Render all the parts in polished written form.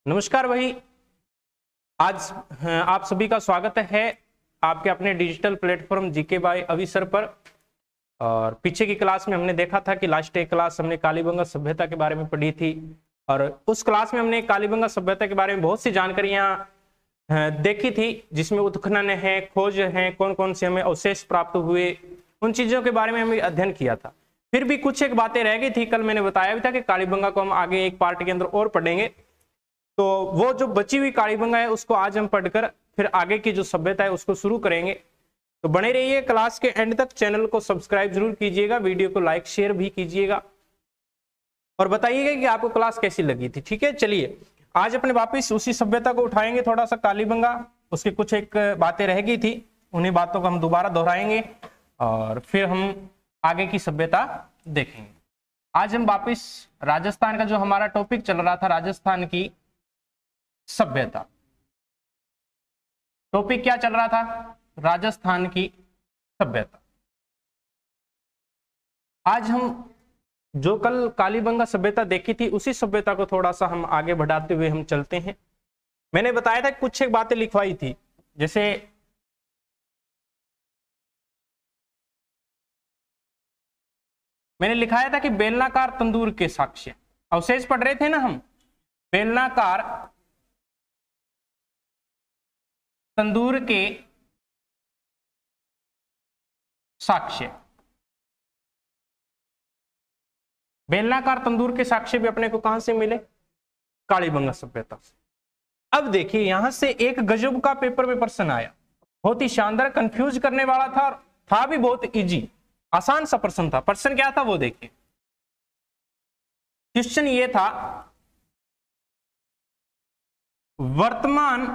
नमस्कार भाई। आज आप सभी का स्वागत है आपके अपने डिजिटल प्लेटफॉर्म जीके बाय अभी सर पर। और पीछे की क्लास में हमने देखा था कि लास्ट एक क्लास हमने कालीबंगा सभ्यता के बारे में पढ़ी थी और उस क्लास में हमने कालीबंगा सभ्यता के बारे में बहुत सी जानकारियां देखी थी, जिसमें उत्खनन है, खोज है, कौन कौन से हमें अवशेष प्राप्त हुए, उन चीजों के बारे में हमने अध्ययन किया था। फिर भी कुछ एक बातें रह गई थी। कल मैंने बताया भी था कि कालीबंगा को हम आगे एक पार्ट के अंदर और पढ़ेंगे, तो वो जो बची हुई कालीबंगा है उसको आज हम पढ़कर फिर आगे की जो सभ्यता है उसको शुरू करेंगे। तो बने रहिए क्लास के एंड तक। चैनल को सब्सक्राइब जरूर कीजिएगा, वीडियो को लाइक शेयर भी कीजिएगा और बताइएगा कि आपको क्लास कैसी लगी थी। ठीक है, चलिए आज अपने वापिस उसी सभ्यता को उठाएंगे, थोड़ा सा कालीबंगा, उसकी कुछ एक बातें रह गई थी, उन्हीं बातों को हम दोबारा दोहराएंगे और फिर हम आगे की सभ्यता देखेंगे। आज हम वापिस राजस्थान का जो हमारा टॉपिक चल रहा था, राजस्थान की सभ्यता। टॉपिक क्या चल रहा था? राजस्थान की सभ्यता। आज हम जो कल कालीबंगा सभ्यता देखी थी उसी सभ्यता को थोड़ा सा हम आगे बढ़ाते हुए हम चलते हैं। मैंने बताया था कुछ एक बातें लिखवाई थी, जैसे मैंने लिखाया था कि बेलनाकार तंदूर के साक्ष्य, अवशेष पढ़ रहे थे ना हम, बेलनाकार तंदूर के साक्ष्य। बेलनाकार तंदूर के साक्ष्य भी अपने को कहां से मिले? कालीबंगा सभ्यता से। अब देखिए यहां से एक गजब का पेपर में प्रश्न आया, बहुत ही शानदार, कंफ्यूज करने वाला था भी बहुत इजी, आसान सा प्रश्न था। प्रश्न क्या था वो देखिए। क्वेश्चन ये था, वर्तमान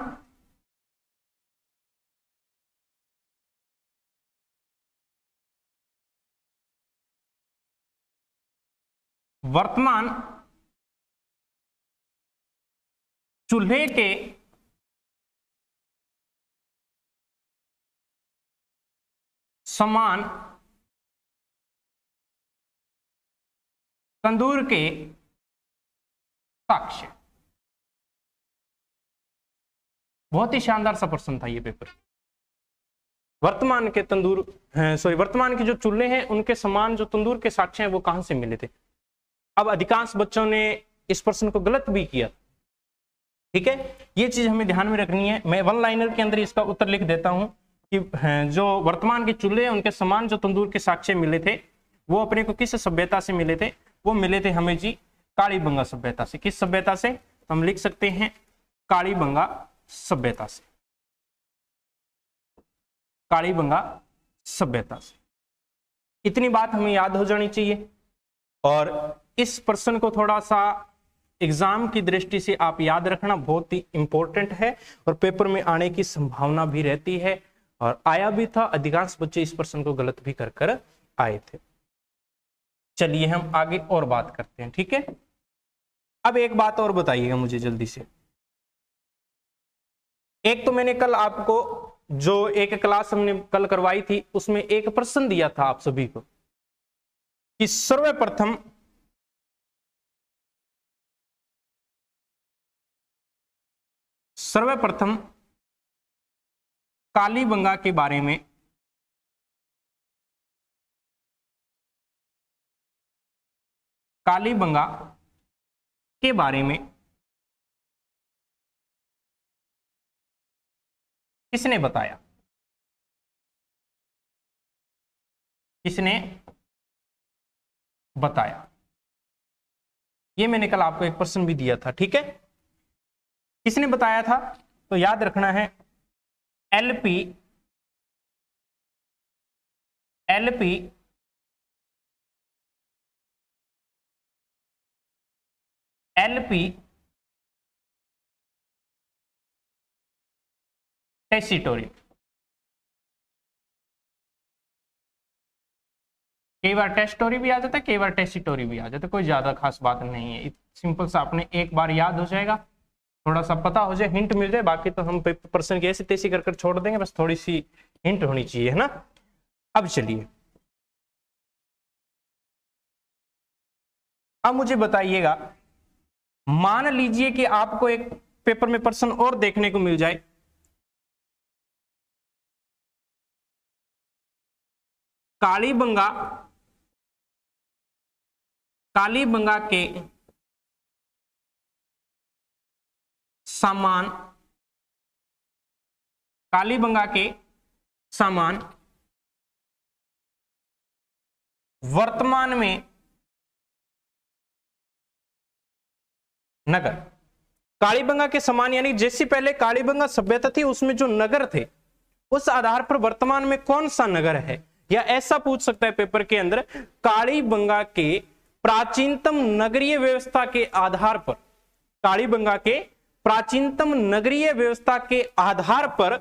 चूल्हे के समान तंदूर के साक्ष्य। बहुत ही शानदार सा प्रश्न था ये पेपर। वर्तमान के तंदूर वर्तमान के जो चूल्हे हैं उनके समान जो तंदूर के साक्ष्य हैं वो कहां से मिले थे? अब अधिकांश बच्चों ने इस प्रश्न को गलत भी किया, ठीक है, ये चीज हमें ध्यान में रखनी है। मैं वन लाइनर के अंदर इसका उत्तर लिख देता हूं कि जो वर्तमान के चूल्हे हैं उनके समान जो तंदूर के साक्ष्य मिले थे वो अपने को किस सभ्यता से मिले थे? वो मिले थे हमें जी कालीबंगा सभ्यता से। किस सभ्यता से? हम लिख सकते हैं कालीबंगा सभ्यता से। कालीबंगा सभ्यता से, इतनी बात हमें याद हो जानी चाहिए। और इस प्रश्न को थोड़ा सा एग्जाम की दृष्टि से आप याद रखना, बहुत ही इंपॉर्टेंट है और पेपर में आने की संभावना भी रहती है और आया भी था। अधिकांश बच्चे इस प्रश्न को गलत भी कर आए थे। चलिए हम आगे और बात करते हैं, ठीक है। अब एक बात और बताइएगा मुझे जल्दी से। एक तो मैंने कल आपको जो एक क्लास हमने कल करवाई थी उसमें एक प्रश्न दिया था आप सभी को कि सर्वप्रथम कालीबंगा के बारे में किसने बताया? किसने बताया? ये मैंने कल आपको एक प्रश्न भी दिया था, ठीक है। किसने बताया था? तो याद रखना है एलपी टेसिटोरी। कई बार टेस्टोरी भी आ जाता है, कई बार टेसिटोरी भी आ जाता है, कोई ज्यादा खास बात नहीं है। सिंपल सा आपने एक बार याद हो जाएगा, थोड़ा सा पता हो जाए, हिंट मिल जाए, बाकी तो हम पर्सन की ऐसी तैसी कर छोड़ देंगे, बस थोड़ी सी हिंट होनी चाहिए, है ना। अब चलिए, अब मुझे बताइएगा मान लीजिए कि आपको एक पेपर में प्रश्न और देखने को मिल जाए, कालीबंगा के सामान, कालीबंगा के सामान वर्तमान में नगर। कालीबंगा के समान यानी जैसी पहले कालीबंगा सभ्यता थी उसमें जो नगर थे, उस आधार पर वर्तमान में कौन सा नगर है, या ऐसा पूछ सकता है पेपर के अंदर, कालीबंगा के प्राचीनतम नगरीय व्यवस्था के आधार पर, कालीबंगा के प्राचीनतम नगरीय व्यवस्था के आधार पर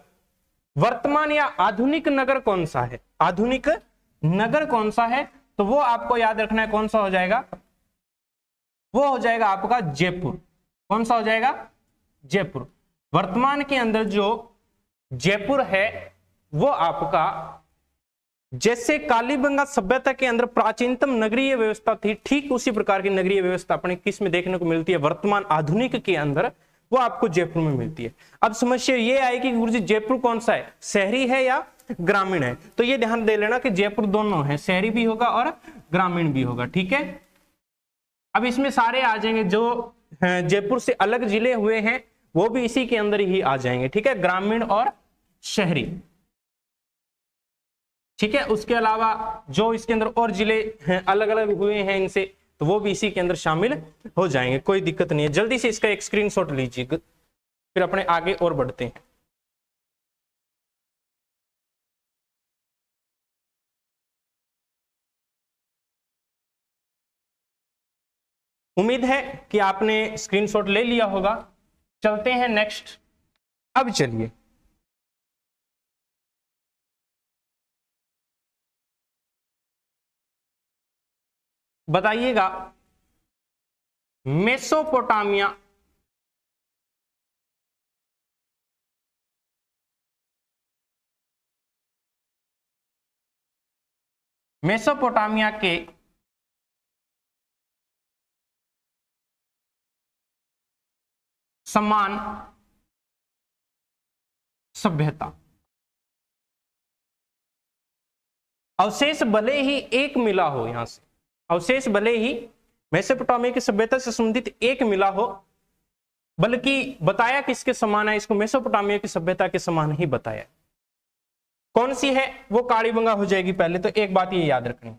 वर्तमान या आधुनिक नगर कौन सा है, आधुनिक नगर कौन सा है, तो वो आपको याद रखना है। कौन सा हो जाएगा, वो हो जाएगा आपका जयपुर। कौन सा हो जाएगा, जयपुर। वर्तमान के अंदर जो जयपुर है वो आपका, जैसे कालीबंगा सभ्यता के अंदर प्राचीनतम नगरीय व्यवस्था थी, ठीक उसी प्रकार की नगरीय व्यवस्था अपने किस में देखने को मिलती है, वर्तमान आधुनिक के अंदर, वो आपको जयपुर में मिलती है। अब समस्या ये आएगी कि गुरुजी जयपुर कौन सा है, शहरी है या ग्रामीण है, तो ये ध्यान दे लेना कि जयपुर दोनों है, शहरी भी होगा और ग्रामीण भी होगा। ठीक है, अब इसमें सारे आ जाएंगे, जो जयपुर से अलग जिले हुए हैं वो भी इसी के अंदर ही आ जाएंगे। ठीक है, ग्रामीण और शहरी। ठीक है, उसके अलावा जो इसके अंदर और जिले अलग अलग हुए हैं इनसे, तो वो भी इसी के अंदर शामिल हो जाएंगे, कोई दिक्कत नहीं है। जल्दी से इसका एक स्क्रीनशॉट लीजिए, फिर अपने आगे और बढ़ते हैं। उम्मीद है कि आपने स्क्रीनशॉट ले लिया होगा। चलते हैं नेक्स्ट। अब चलिए बताइएगा, मेसोपोटामिया के समान सभ्यता, अवशेष भले ही एक मिला हो, यहां से अवशेष भले ही मेसोपोटामिया की सभ्यता से संबंधित एक मिला हो, बल्कि बताया किसके समान है, इसको मेसोपोटामिया की सभ्यता के समान ही बताया। कौन सी है, वो कालीबंगा हो जाएगी। पहले तो एक बात ये याद रखनी है,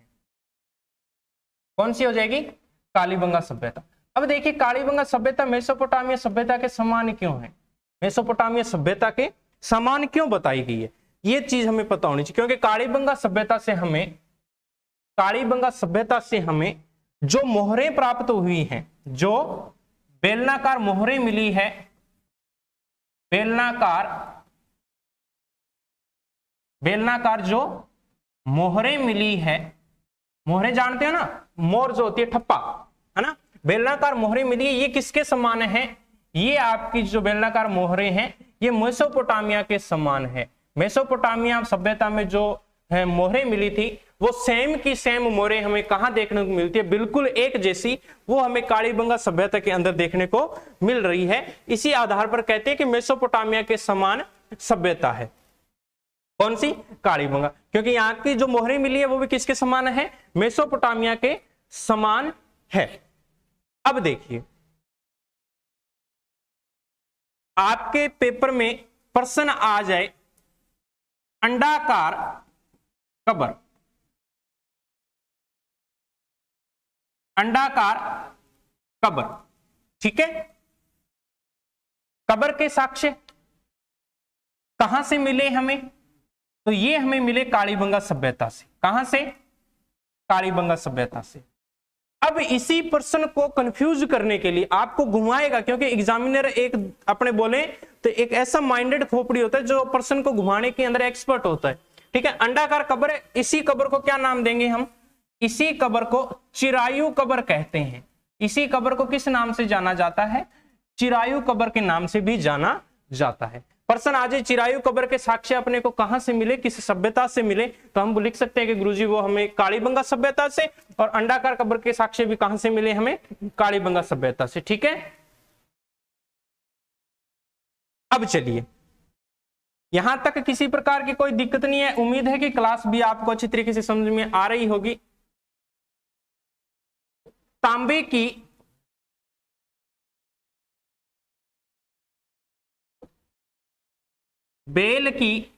कौन सी हो जाएगी, कालीबंगा सभ्यता। अब देखिए, कालीबंगा सभ्यता मेसोपोटामिया सभ्यता के समान क्यों है, मेसोपोटामिया सभ्यता के समान क्यों बताई गई है, ये चीज हमें पता होनी चाहिए। क्योंकि कालीबंगा सभ्यता से हमें जो मोहरें प्राप्त हुई हैं, जो बेलनाकार मोहरें मिली है, बेलनाकार जो मोहरें मिली है, मोहरें जानते हो ना, मोर जो होती है ठप्पा, है ना, बेलनाकार मोहरें मिली है, ये किसके समान है, ये आपकी जो बेलनाकार मोहरें हैं ये मेसोपोटामिया के समान है। मेसोपोटामिया सभ्यता में जो मोहरें मिली थी वो सेम की सेम मोहरें हमें कहां देखने को मिलती है, बिल्कुल एक जैसी, वो हमें कालीबंगा सभ्यता के अंदर देखने को मिल रही है। इसी आधार पर कहते हैं कि मेसोपोटामिया के समान सभ्यता है। कौन सी, कालीबंगा, क्योंकि यहाँ की जो मोहरें मिली है वो भी किसके समान है, मेसोपोटामिया के समान है। अब देखिए, आपके पेपर में प्रश्न आ जाए, अंडाकार कबर, अंडाकार कबर, ठीक है, कबर के साक्ष्य कहां से मिले हमें, तो ये हमें मिले कालीबंगा सभ्यता से। कहां से, कालीबंगा सभ्यता से। अब इसी प्रश्न को कंफ्यूज करने के लिए आपको घुमाएगा, क्योंकि एग्जामिनर एक अपने बोले तो एक ऐसा माइंडेड खोपड़ी होता है जो प्रश्न को घुमाने के अंदर एक्सपर्ट होता है। ठीक है, अंडाकार कबर है, इसी कबर को क्या नाम देंगे हम, इसी कबर को चिरायु कबर कहते हैं। इसी कबर को किस नाम से जाना जाता है, चिरायु कबर के नाम से भी जाना जाता है। प्रश्न आज चिरायु कब्र के साक्ष्य अपने को कहां से मिले, किस सभ्यता से मिले, तो हम लिख सकते हैं कि गुरुजी वो हमें कालीबंगा सभ्यता से, और अंडाकार कब्र के साक्ष्य भी कहां से मिले हमें, कालीबंगा सभ्यता से। ठीक है, अब चलिए, यहां तक किसी प्रकार की कोई दिक्कत नहीं है। उम्मीद है कि क्लास भी आपको अच्छी तरीके से समझ में आ रही होगी। तांबे की बेल की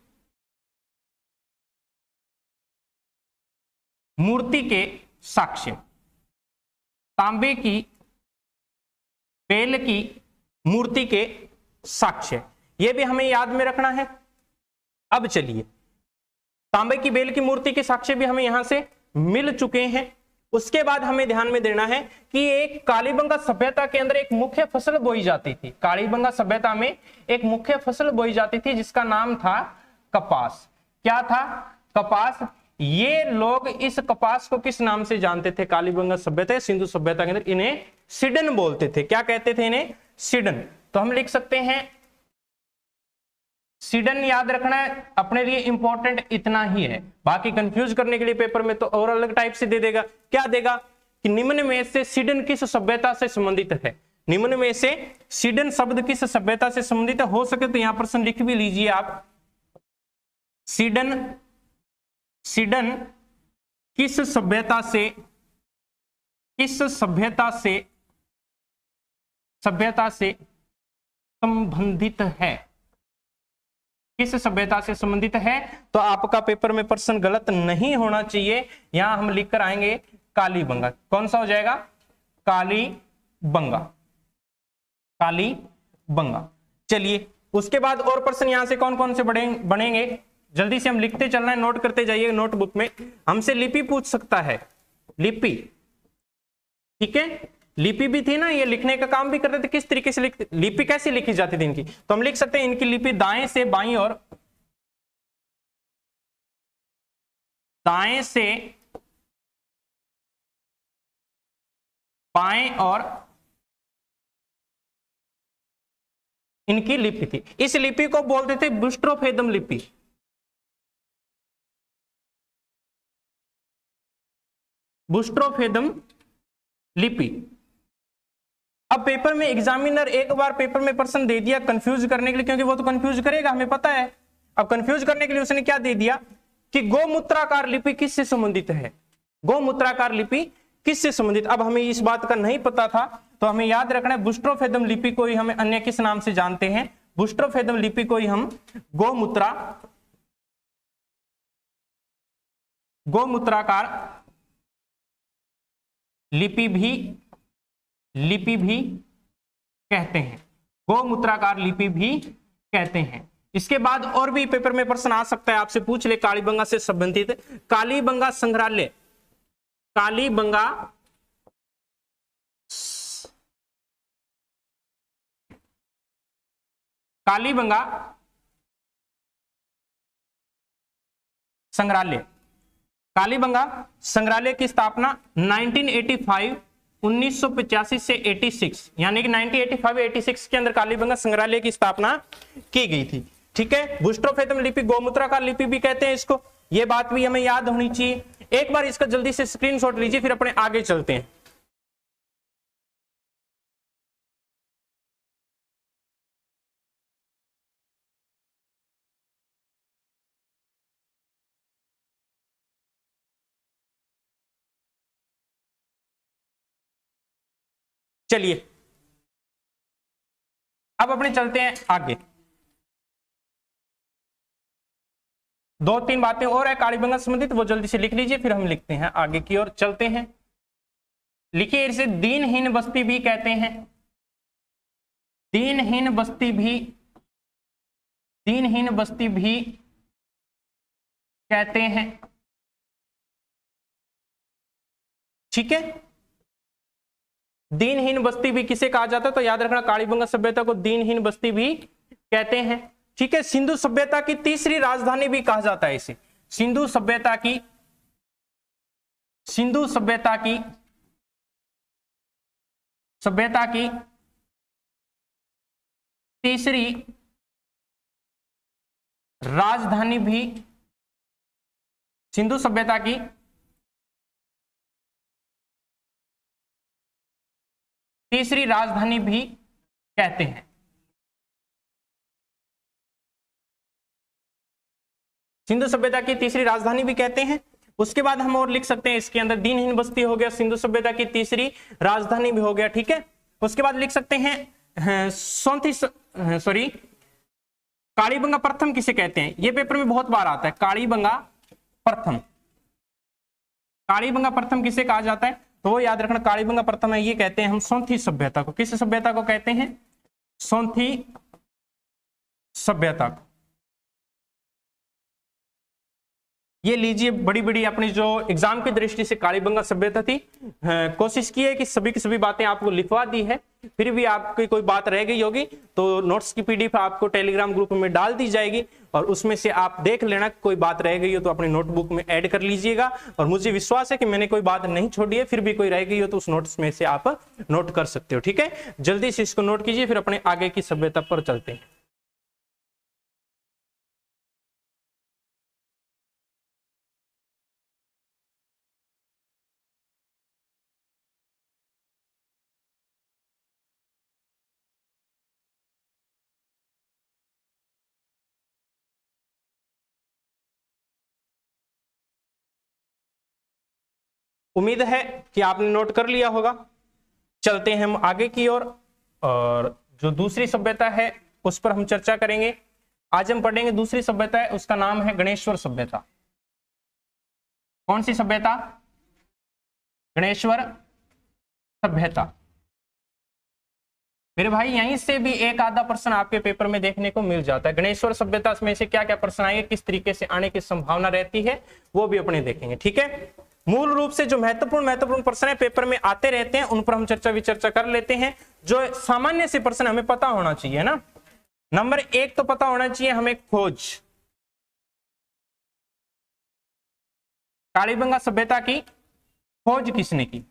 मूर्ति के साक्ष्य, तांबे की बेल की मूर्ति के साक्ष्य, यह भी हमें याद में रखना है। अब चलिए, तांबे की बेल की मूर्ति के साक्ष्य भी हमें यहां से मिल चुके हैं। उसके बाद हमें ध्यान में देना है कि एक कालीबंगा सभ्यता के अंदर एक मुख्य फसल बोई जाती थी। कालीबंगा सभ्यता में एक मुख्य फसल बोई जाती थी जिसका नाम था कपास। क्या था? कपास। ये लोग इस कपास को किस नाम से जानते थे? कालीबंगा सभ्यता, सिंधु सभ्यता के अंदर इन्हें सिडन बोलते थे। क्या कहते थे इन्हें? सिडन। तो हम लिख सकते हैं सिडन, याद रखना है, अपने लिए इंपॉर्टेंट इतना ही है। बाकी कंफ्यूज करने के लिए पेपर में तो और अलग टाइप से दे देगा। क्या देगा कि निम्न में से सिडन किस सभ्यता से संबंधित है? निम्न में से सिडन शब्द किस सभ्यता से संबंधित है? हो सके तो यहां प्रश्न लिख भी लीजिए आप। सिडन, सिडन किस सभ्यता से, किस सभ्यता से, सभ्यता से संबंधित है? किस सभ्यता से संबंधित है? तो आपका पेपर में प्रश्न गलत नहीं होना चाहिए। यहां हम लिख कर आएंगे कालीबंगा। कौन सा हो जाएगा? कालीबंगा, कालीबंगा। चलिए, उसके बाद और प्रश्न यहां से कौन कौन से बनेंगे, जल्दी से हम लिखते चलना है, नोट करते जाइए नोटबुक में। हमसे लिपि पूछ सकता है, लिपि। ठीक है, लिपि भी थी ना, ये लिखने का काम भी करते थे। किस तरीके से लिपि कैसे लिखी जाती थी इनकी? तो हम लिख सकते हैं इनकी लिपि दाएं से बाईं और, दाएं से बाएं और इनकी लिपि थी। इस लिपि को बोलते थे बुस्ट्रोफेदम लिपि। बुस्ट्रोफेदम लिपि। अब पेपर में एग्जामिनर एक बार पेपर में प्रश्न दे दिया कंफ्यूज करने के लिए, क्योंकि वो तो कंफ्यूज करेगा, हमें पता है। अब कंफ्यूज करने के लिए उसने क्या दे दिया कि गोमूत्राकार लिपि किससे संबंधित है? गोमूत्राकार लिपि किससे संबंधित? अब हमें इस बात का नहीं पता था, तो हमें याद रखना है बुस्ट्रोफेदम लिपि को ही हमें अन्य किस नाम से जानते हैं? बुस्ट्रोफेदम लिपि को ही हम गोमूत्राकार लिपि भी कहते हैं। गोमूत्राकार लिपि भी कहते हैं। इसके बाद और भी पेपर में प्रश्न आ सकता है, आपसे पूछ ले कालीबंगा से संबंधित। कालीबंगा संग्रहालय, कालीबंगा संग्रहालय, कालीबंगा संग्रहालय की स्थापना 1985, 1985 से 86, यानी कि 1985-86 के अंदर कालीबंगा संग्रहालय की स्थापना की गई थी। ठीक है, बुस्ट्रोफेदम लिपि गोमूत्राकार लिपि भी कहते हैं इसको, ये बात भी हमें याद होनी चाहिए। एक बार इसका जल्दी से स्क्रीनशॉट लीजिए, फिर अपने आगे चलते हैं। चलिए, अब अपने चलते हैं आगे। दो तीन बातें और है कालीबंगा संबंधित, वो जल्दी से लिख लीजिए, फिर हम लिखते हैं आगे की ओर चलते हैं। लिखिए, इसे दीनहीन बस्ती भी कहते हैं। दीनहीन बस्ती भी, दीनहीन बस्ती भी कहते हैं। ठीक है, दीनहीन बस्ती भी किसे कहा जाता है? तो याद रखना कालीबंगा सभ्यता को दीनहीन बस्ती भी कहते हैं। ठीक है, सिंधु सभ्यता की तीसरी राजधानी भी कहा जाता है इसे। सिंधु सभ्यता की, सिंधु सभ्यता की, सभ्यता की तीसरी राजधानी भी सिंधु सभ्यता की तीसरी राजधानी भी कहते हैं। सिंधु सभ्यता की तीसरी राजधानी भी कहते हैं। उसके बाद हम और लिख सकते हैं इसके अंदर दीनहीन बस्ती हो गया, सिंधु सभ्यता की तीसरी राजधानी भी हो गया, ठीक है। उसके बाद लिख सकते हैं कालीबंगा प्रथम किसे कहते हैं, ये पेपर में बहुत बार आता है। कालीबंगा प्रथम, कालीबंगा प्रथम किसे कहा जाता है, तो वो याद रखना, कालीबंगा प्रथम है, ये कहते हैं हम सोंथी सभ्यता को। किस सभ्यता को कहते हैं, सोंथी सभ्यता को। ये लीजिए, बड़ी बड़ी अपनी जो एग्जाम की दृष्टि से कालीबंगा सभ्यता थी, कोशिश की है कि सभी की सभी बातें आपको लिखवा दी है। फिर भी आपकी कोई बात रह गई होगी तो नोट्स की पीडीएफ आपको टेलीग्राम ग्रुप में डाल दी जाएगी और उसमें से आप देख लेना, कोई बात रह गई हो तो अपनी नोटबुक में ऐड कर लीजिएगा। और मुझे विश्वास है कि मैंने कोई बात नहीं छोड़ी है, फिर भी कोई रह गई हो तो उस नोट्स में से आप नोट कर सकते हो, ठीक है। जल्दी से इसको नोट कीजिए, फिर अपने आगे की सभ्यता पर चलते हैं। उम्मीद है कि आपने नोट कर लिया होगा। चलते हैं हम आगे की ओर, और जो दूसरी सभ्यता है उस पर हम चर्चा करेंगे। आज हम पढ़ेंगे दूसरी सभ्यता है, उसका नाम है गणेश्वर सभ्यता। कौन सी सभ्यता, गणेश्वर सभ्यता। मेरे भाई यहीं से भी एक आधा प्रश्न आपके पेपर में देखने को मिल जाता है। गणेश्वर सभ्यता में से क्या क्या प्रश्न आएंगे, किस तरीके से आने की संभावना रहती है, वो भी अपने देखेंगे, ठीक है। मूल रूप से जो महत्वपूर्ण प्रश्न है पेपर में आते रहते हैं, उन पर हम चर्चा विचर्चा कर लेते हैं। जो सामान्य से प्रश्न हमें पता होना चाहिए ना। नंबर 1 तो पता होना चाहिए हमें, खोज, कालीबंगा सभ्यता की खोज किसने की।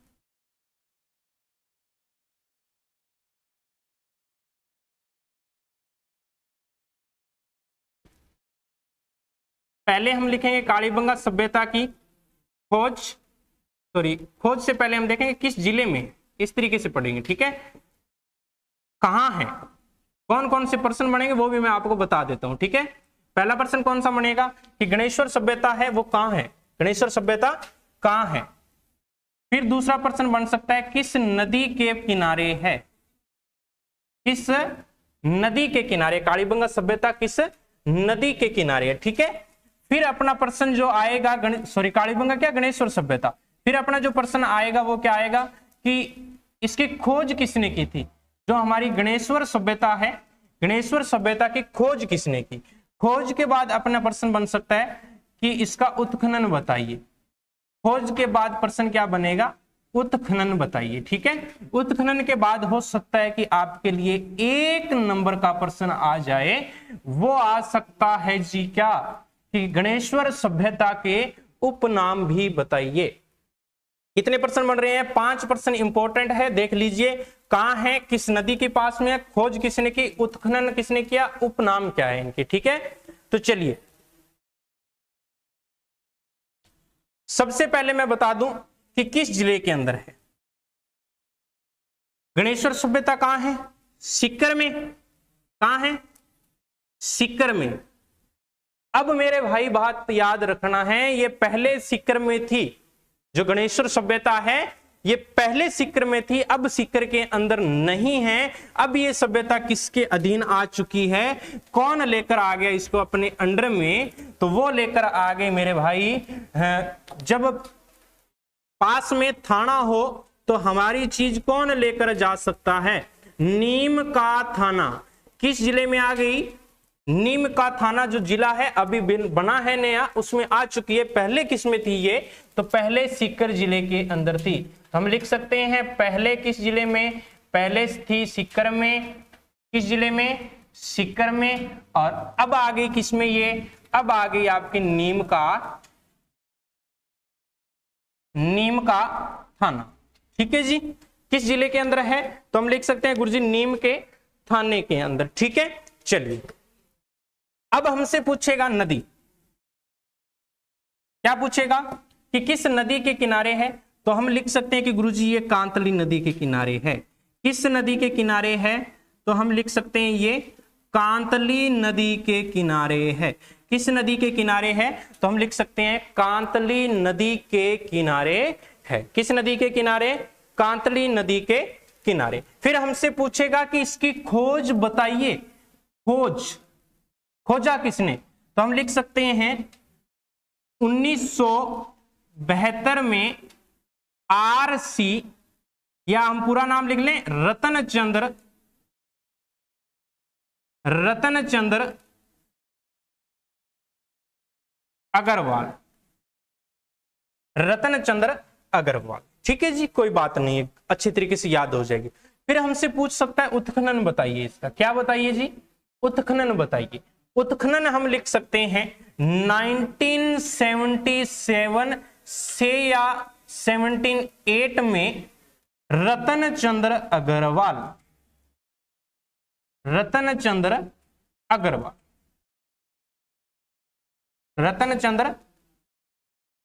पहले हम लिखेंगे कालीबंगा सभ्यता की खोज, खोज से पहले हम देखेंगे किस जिले में, इस तरीके से पढ़ेंगे, ठीक है। कहां है, कौन कौन से प्रश्न बनेंगे वो भी मैं आपको बता देता हूं, ठीक है। पहला प्रश्न कौन सा बनेगा कि गणेश्वर सभ्यता है वो कहां है, गणेश्वर सभ्यता कहां है। फिर दूसरा प्रश्न बन सकता है किस नदी के किनारे है, किस नदी के किनारे, कालीबंगा सभ्यता किस नदी के किनारे है, ठीक है। फिर अपना प्रश्न जो आएगा कालीबंगा क्या, गणेश्वर सभ्यता। फिर अपना जो प्रश्न आएगा वो क्या आएगा कि इसकी खोज किसने की थी। जो हमारी गणेश्वर सभ्यता है, गणेश्वर सभ्यता की खोज किसने की। खोज के बाद अपना प्रश्न बन सकता है कि इसका उत्खनन बताइए। खोज के बाद प्रश्न क्या बनेगा, उत्खनन बताइए, ठीक है। उत्खनन के बाद हो सकता है कि आपके लिए 1 नंबर का प्रश्न आ जाए, वो आ सकता है जी क्या, कि गणेश्वर सभ्यता के उपनाम भी बताइए। कितने प्रश्न बन रहे हैं, 5 प्रश्न इंपॉर्टेंट है, देख लीजिए। कहां है, किस नदी के पास में है, खोज किसने की, उत्खनन किसने किया, उपनाम क्या है इनके, ठीक है। तो चलिए सबसे पहले मैं बता दूं कि किस जिले के अंदर है गणेश्वर सभ्यता। कहां है, सीकर में। कहां है, सीकर में। अब मेरे भाई बात याद रखना है, ये पहले सीकर में थी, जो गणेश्वर सभ्यता है ये पहले सीकर में थी, अब सीकर के अंदर नहीं है। अब ये सभ्यता किसके अधीन आ चुकी है, कौन लेकर आ गया इसको अपने अंडर में, तो वो लेकर आ गए मेरे भाई, जब पास में थाना हो तो हमारी चीज कौन लेकर जा सकता है, नीम का थाना। किस जिले में आ गई, नीम का थाना जो जिला है अभी बना है नया, उसमें आ चुकी है। पहले किस में थी ये, तो पहले सीकर जिले के अंदर थी। तो हम लिख सकते हैं पहले किस जिले में, पहले थी सीकर में। किस जिले में, सीकर में। और अब आ गई किस में ये, अब आ गई आपकी नीम का थाना, ठीक है जी। किस जिले के अंदर है, तो हम लिख सकते हैं गुरुजी नीम के थाने के अंदर, ठीक है। चलिए अब हमसे पूछेगा नदी, क्या पूछेगा कि किस नदी के किनारे है, तो हम लिख सकते हैं कि गुरुजी ये कांतली नदी के किनारे है। किस नदी के किनारे है, तो हम लिख सकते हैं ये कांतली नदी के किनारे है। किस नदी के किनारे है, तो हम लिख सकते हैं कांतली नदी के किनारे है। किस नदी के किनारे, कांतली नदी के किनारे। फिर हमसे पूछेगा कि इसकी खोज बताइए, खोजा किसने, तो हम लिख सकते हैं 1972 में आरसी, या हम पूरा नाम लिख लें रतनचंद्र अग्रवाल, रतनचंद्र अग्रवाल। ठीक है जी, कोई बात नहीं है, अच्छी तरीके से याद हो जाएगी। फिर हमसे पूछ सकता है उत्खनन बताइए इसका, क्या बताइए जी, उत्खनन बताइए। उत्खनन हम लिख सकते हैं 1977 से या 78 में रतनचंद्र अग्रवाल, रतनचंद्र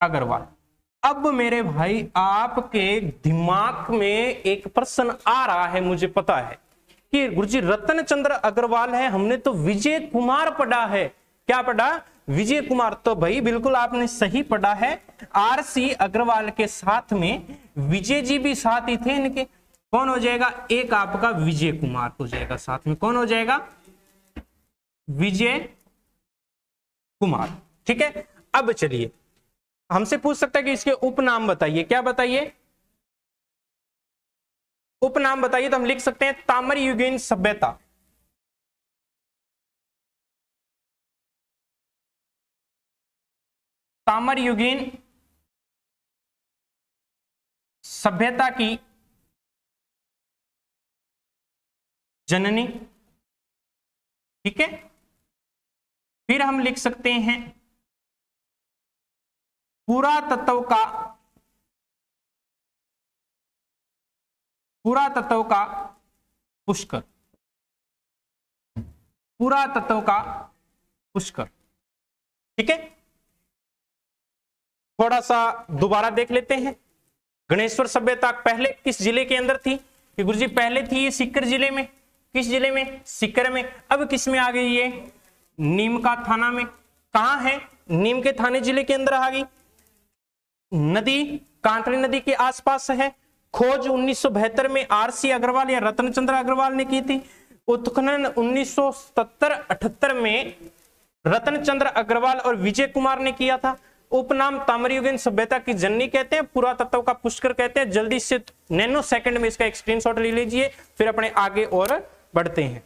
अग्रवाल। अब मेरे भाई आपके दिमाग में एक प्रश्न आ रहा है, मुझे पता है कि गुरुजी रतनचंद्र अग्रवाल है, हमने तो विजय कुमार पढ़ा है। क्या पढ़ा, विजय कुमार। तो भाई बिल्कुल आपने सही पढ़ा है, आरसी अग्रवाल के साथ में विजय जी भी साथ ही थे इनके। कौन हो जाएगा, एक आपका विजय कुमार हो जाएगा साथ में, कौन हो जाएगा, विजय कुमार। ठीक है, अब चलिए हमसे पूछ सकता है कि इसके उपनाम बताइए, क्या बताइए, उपनाम बताइए। तो हम लिख सकते हैं ताम्रयुगीन सभ्यता, ताम्रयुगीन सभ्यता की जननी। ठीक है, फिर हम लिख सकते हैं पुरातत्व का पुष्कर, पुरातत्व का पुष्कर। ठीक है, थोड़ा सा दोबारा देख लेते हैं। गणेश्वर सभ्यता पहले किस जिले के अंदर थी, कि गुरुजी पहले थी ये सीकर जिले में। किस जिले में, सीकर में। अब किस में आ गई ये, नीम का थाना में। कहां है, नीम के थाने जिले के अंदर आ गई। नदी कांतली नदी के आसपास है। खोज 1972 में आरसी अग्रवाल या रतनचंद्र अग्रवाल ने की थी। उत्खनन 1977-78 में रतनचंद्र अग्रवाल और विजय कुमार ने किया था। उपनाम ताम्रयुगीन सभ्यता की जननी कहते हैं, पुरातत्व का पुष्कर कहते हैं। जल्दी से नैनो सेकंड में इसका एक स्क्रीनशॉट ले लीजिए, फिर अपने आगे और बढ़ते हैं।